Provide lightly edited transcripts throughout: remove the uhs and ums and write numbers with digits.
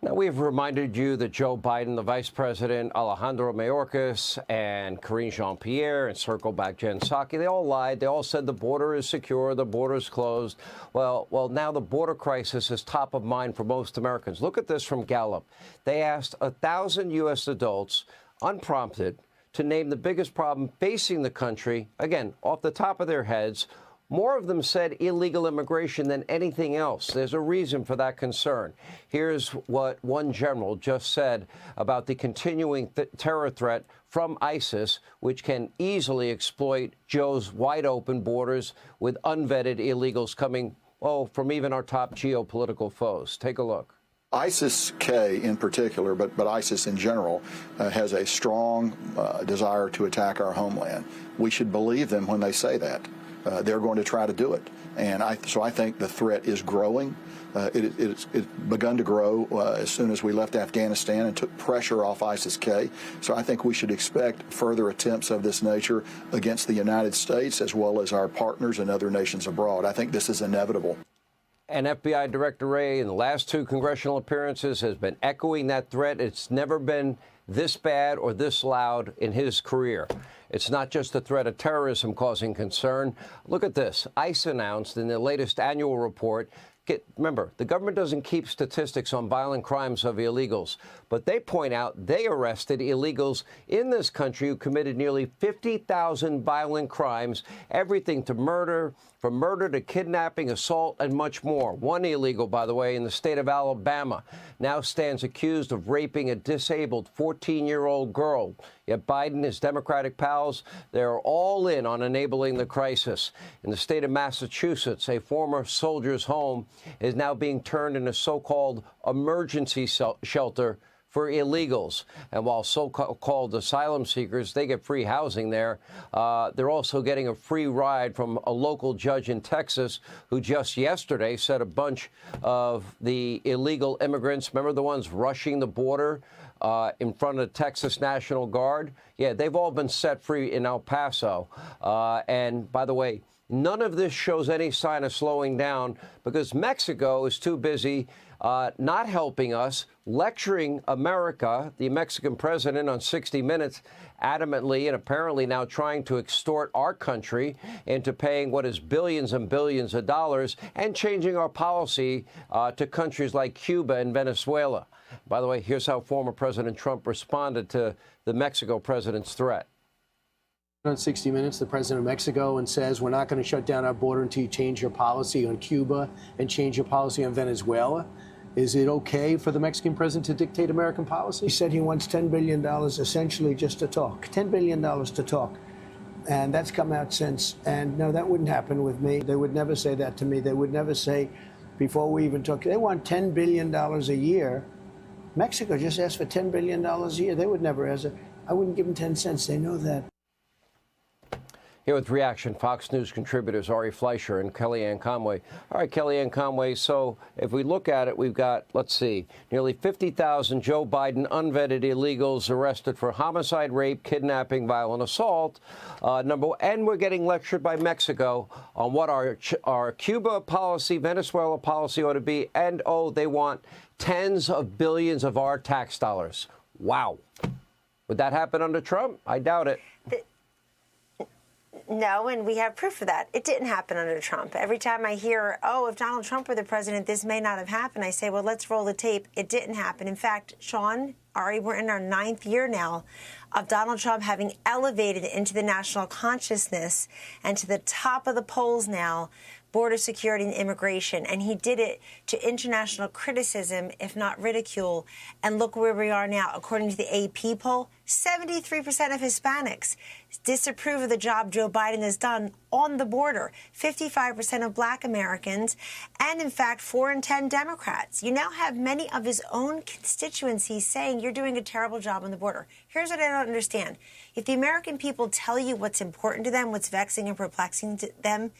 Now, we've reminded you that Joe Biden, the vice president, Alejandro Mayorkas, and Karine Jean-Pierre, and Circle Back Jen Psaki, they all lied. They all said the border is secure, the border is closed. Well, now the border crisis is top of mind for most Americans. Look at this from Gallup. They asked 1,000 U.S. adults, unprompted, to name the biggest problem facing the country, again, off the top of their heads. More of them said illegal immigration than anything else. There's a reason for that concern. Here's what one general just said about the continuing terror threat from ISIS, which can easily exploit Joe's wide-open borders with unvetted illegals coming, from even our top geopolitical foes. Take a look. ISIS-K in particular, but ISIS in general, has a strong desire to attack our homeland. We should believe them when they say that. They're going to try to do it. And so I think the threat is growing. It's begun to grow as soon as we left Afghanistan and took pressure off ISIS-K. So I think we should expect further attempts of this nature against the United States as well as our partners and other nations abroad. I think this is inevitable. And FBI Director Wray, in the last 2 congressional appearances, has been echoing that threat. It's never been this bad or this loud in his career. It's not just the threat of terrorism causing concern. Look at this. ICE announced in their latest annual report, remember, the government doesn't keep statistics on violent crimes of illegals, but they point out they arrested illegals in this country who committed nearly 50,000 violent crimes, everything to murder, from murder to kidnapping, assault, and much more. One illegal, by the way, in the state of Alabama, now stands accused of raping a disabled 14-year-old girl. Yet Biden and his Democratic pals, they're all in on enabling the crisis. In the state of Massachusetts, a former soldier's home is now being turned into a so-called emergency shelter for illegals. And while so-called asylum seekers, they get free housing there, they're also getting a free ride from a local judge in Texas who just yesterday said a bunch of the illegal immigrants, remember the ones rushing the border in front of the Texas National Guard? Yeah, they've all been set free in El Paso. And by the way, none of this shows any sign of slowing down because Mexico is too busy not helping us, lecturing America, the Mexican president on 60 Minutes, adamantly and apparently now trying to extort our country into paying what is billions and billions of dollars and changing our policy to countries like Cuba and Venezuela. By the way, here's how former President Trump responded to the Mexico president's threat. On 60 Minutes, the president of Mexico, and says we're not going to shut down our border until you change your policy on Cuba and change your policy on Venezuela. Is it okay for the Mexican president to dictate American policy? He said he wants $10 billion essentially just to talk. $10 billion to talk. And that's come out since. And no, that wouldn't happen with me. They would never say that to me. They would never say, before we even talk, they want $10 billion a year. Mexico just asked for $10 billion a year. They would never ask it. I wouldn't give them 10 cents. They know that. Here with reaction, Fox News contributors Ari Fleischer and Kellyanne Conway. All right, Kellyanne Conway, so if we look at it, we've got, let's see, nearly 50,000 Joe Biden unvetted illegals arrested for homicide, rape, kidnapping, violent assault. And we're getting lectured by Mexico on what our Cuba policy, Venezuela policy ought to be. And, they want tens of billions of our tax dollars. Wow. Would that happen under Trump? I doubt it. No, and we have proof of that. It didn't happen under Trump. Every time I hear, if Donald Trump were the president, this may not have happened, I say, well, let's roll the tape. It didn't happen. In fact, Sean, Ari, we're in our 9th year now of Donald Trump having elevated into the national consciousness and to the top of the polls now, border security and immigration. And he did it to international criticism, if not ridicule. And look where we are now. According to the AP poll, 73% of Hispanics disapprove of the job Joe Biden has done on the border, 55% of Black Americans, and in fact, 4 in 10 Democrats. You now have many of his own constituencies saying you're doing a terrible job on the border. Here's what I don't understand. If the American people tell you what's important to them, what's vexing and perplexing to them,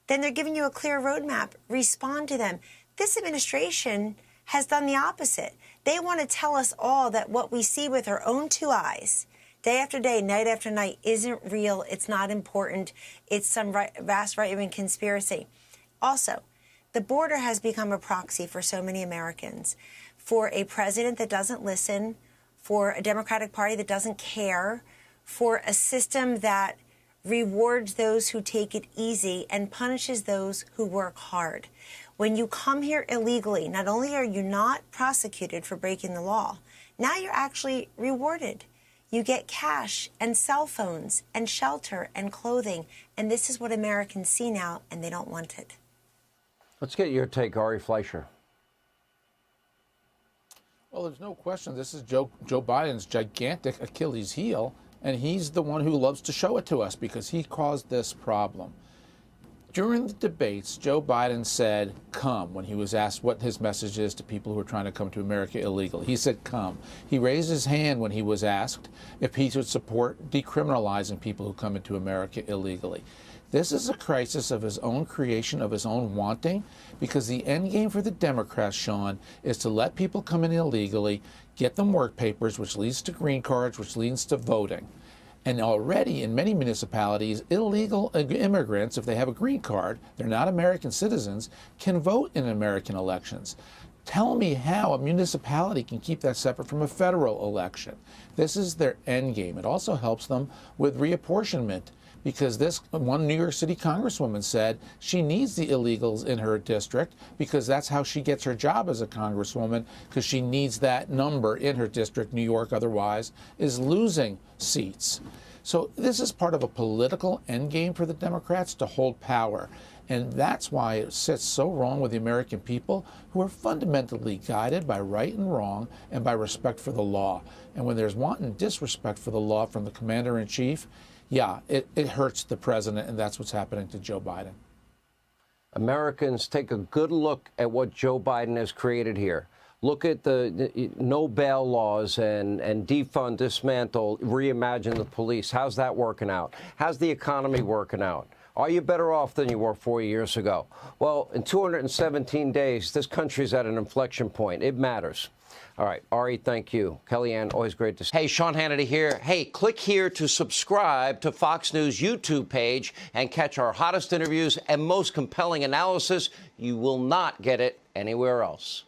then they're giving you a clear roadmap. Respond to them. This administration has done the opposite. They want to tell us all that what we see with our own 2 eyes, day after day, night after night, isn't real, it's not important, it's some vast right-wing conspiracy. Also, the border has become a proxy for so many Americans for a president that doesn't listen, for a Democratic Party that doesn't care, for a system that rewards those who take it easy and punishes those who work hard. When you come here illegally, not only are you not prosecuted for breaking the law, now you're actually rewarded. You get cash and cell phones and shelter and clothing. And this is what Americans see now, and they don't want it. Let's get your take, Ari Fleischer. Well, there's no question this is Joe Biden's gigantic Achilles heel, and he's the one who loves to show it to us because he caused this problem. During the debates, Joe Biden said, come, when he was asked what his message is to people who are trying to come to America illegally. He said, come. He raised his hand when he was asked if he would support decriminalizing people who come into America illegally. This is a crisis of his own creation, of his own wanting, because the end game for the Democrats, Sean, is to let people come in illegally, get them work papers, which leads to green cards, which leads to voting. And already in many municipalities, illegal immigrants, if they have a green card, they're not American citizens, can vote in American elections. Tell me how a municipality can keep that separate from a federal election. This is their end game. It also helps them with reapportionment, because this one New York City congresswoman said she needs the illegals in her district because that's how she gets her job as a congresswoman, because she needs that number in her district. New York otherwise is losing seats. So this is part of a political endgame for the Democrats to hold power. And that's why it sits so wrong with the American people, who are fundamentally guided by right and wrong and by respect for the law. And when there's wanton disrespect for the law from the commander-in-chief, yeah, it hurts the president, and that's what's happening to Joe Biden. Americans, take a good look at what Joe Biden has created here. Look at the no bail laws and defund, dismantle, reimagine the police. How's that working out? How's the economy working out? Are you better off than you were 4 years ago? Well, in 217 days, this country's at an inflection point. It matters. All right, Ari, thank you. Kellyanne, always great to see you. Hey, Sean Hannity here. Hey, click here to subscribe to Fox News YouTube page and catch our hottest interviews and most compelling analysis. You will not get it anywhere else.